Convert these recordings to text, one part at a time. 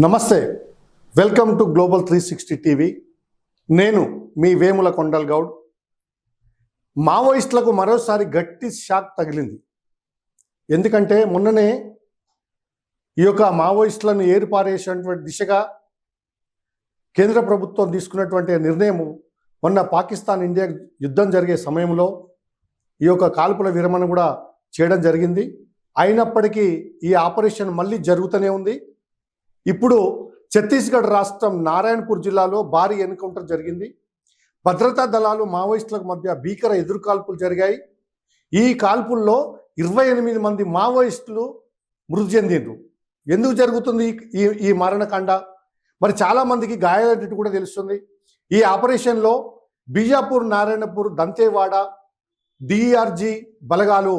నమస్తే, welcome to global 360 TV. నేను మీ వేముల కొండల్ గౌడ్. మావోయిస్టులకు మరోసారి గట్టి షాక్ తగిలింది. ఎందుకంటే మొన్ననే ఈ యొక్క మావోయిస్టులను ఏరిపారేసేటువంటి దిశగా కేంద్ర ప్రభుత్వం తీసుకున్నటువంటి నిర్ణయం మొన్న పాకిస్తాన్ ఇండియా యుద్ధం జరిగే సమయంలో ఈ యొక్క కాల్పుల విరమణ కూడా చేయడం జరిగింది. అయినప్పటికీ ఈ ఆపరేషన్ మళ్ళీ జరుగుతూనే ఉంది. ఇప్పుడు ఛత్తీస్గఢ్ రాష్ట్రం నారాయణపూర్ జిల్లాలో భారీ ఎన్కౌంటర్ జరిగింది. భద్రతా దళాలు మావోయిస్టులకు మధ్య భీకర ఎదురుకాల్పులు జరిగాయి. ఈ కాల్పుల్లో 28 మంది మావోయిస్టులు మృతి చెందిండ్రు. ఎందుకు జరుగుతుంది ఈ మరణకాండ? మరి చాలామందికి గాయాలైనట్టు కూడా తెలుస్తుంది. ఈ ఆపరేషన్లో బీజాపూర్, నారాయణపూర్, దంతేవాడ డిఆర్జీ బలగాలు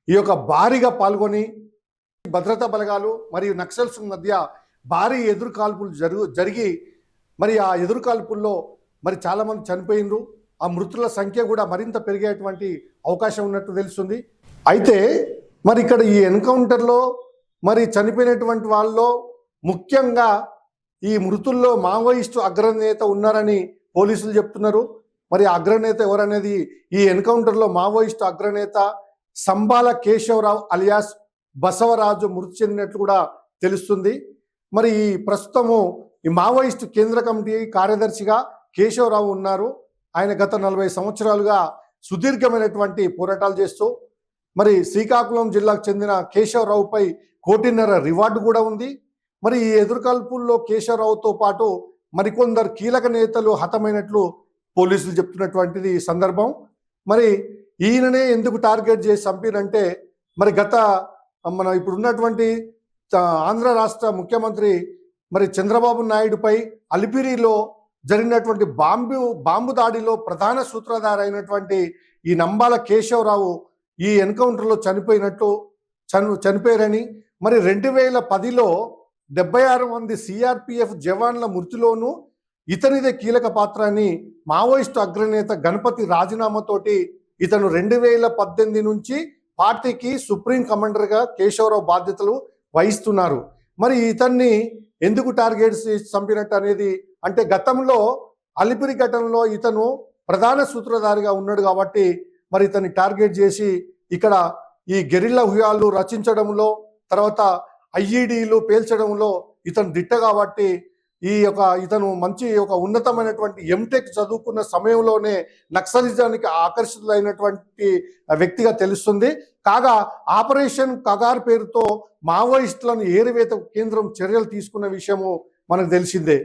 ఈ యొక్క భారీగా పాల్గొని భద్రతా బలగాలు మరియు నక్సల్స్ మధ్య భారీ ఎదురుకాల్పులు జరిగి మరి ఆ ఎదురుకాల్పుల్లో మరి చాలామంది చనిపోయినరు. ఆ మృతుల సంఖ్య కూడా మరింత పెరిగేటువంటి అవకాశం ఉన్నట్టు తెలుస్తుంది. అయితే మరి ఇక్కడ ఈ ఎన్కౌంటర్లో మరి చనిపోయినటువంటి వాళ్ళలో ముఖ్యంగా ఈ మృతుల్లో మావోయిస్టు అగ్రనేత ఉన్నారని పోలీసులు చెప్తున్నారు. మరి అగ్రనేత ఎవరనేది ఈ ఎన్కౌంటర్లో మావోయిస్టు అగ్రనేత సంబాల కేశవరావు అలియాస్ బసవరాజు మృతి చెందినట్లు కూడా తెలుస్తుంది. మరి ఈ ప్రస్తుతము ఈ మావోయిస్టు కేంద్ర కమిటీ కార్యదర్శిగా కేశవరావు ఉన్నారు. ఆయన గత 40 సంవత్సరాలుగా సుదీర్ఘమైనటువంటి పోరాటాలు చేస్తూ మరి శ్రీకాకుళం జిల్లాకు చెందిన కేశవరావుపై 1.5 కోటి రివార్డు కూడా ఉంది. మరి ఈ ఎదురుకాల్పుల్లో కేశవరావుతో పాటు మరికొందరు కీలక నేతలు హతమైనట్లు పోలీసులు చెప్తున్నటువంటిది ఈ సందర్భం. మరి ఈయననే ఎందుకు టార్గెట్ చేసి చంపినంటే మరి మన ఇప్పుడు ఉన్నటువంటి ఆంధ్ర రాష్ట్ర ముఖ్యమంత్రి మరి చంద్రబాబు నాయుడుపై అలిపిరిలో జరిగినటువంటి బాంబు దాడిలో ప్రధాన సూత్రధారి అయినటువంటి ఈ నంబాల కేశవరావు ఈ ఎన్కౌంటర్లో చనిపోయారని, మరి 2010లో 76 మంది సిఆర్పిఎఫ్ జవాన్ల మృతిలోనూ ఇతనిదే కీలక పాత్ర అని మావోయిస్టు అగ్రనేత గణపతి రాజీనామాతోటి ఇతను 2018 నుంచి పార్టీకి సుప్రీం కమాండర్గా కేశవరావు బాధ్యతలు వహిస్తున్నారు. మరి ఇతన్ని ఎందుకు టార్గెట్ చంపినట్టు అనేది అంటే గతంలో అలిపిరి ఘటనలో ఇతను ప్రధాన సూత్రధారిగా ఉన్నాడు కాబట్టి మరి ఇతన్ని టార్గెట్ చేసి ఇక్కడ ఈ గెరిల్లా వ్యూహాలు రచించడంలో, తర్వాత ఐఈడీలు పేల్చడంలో ఇతను దిట్ట కాబట్టి ఇతను మంచి ఒక ఉన్నతమైనటువంటి ఎంటెక్ చదువుకున్న సమయంలోనే నక్సలిజానికి ఆకర్షితులైనటువంటి వ్యక్తిగా తెలుస్తుంది. కాగా ఆపరేషన్ కగార్ పేరుతో మావోయిస్టులను ఏరివేత కేంద్రం చర్యలు తీసుకున్న విషయము మనకు తెలిసిందే.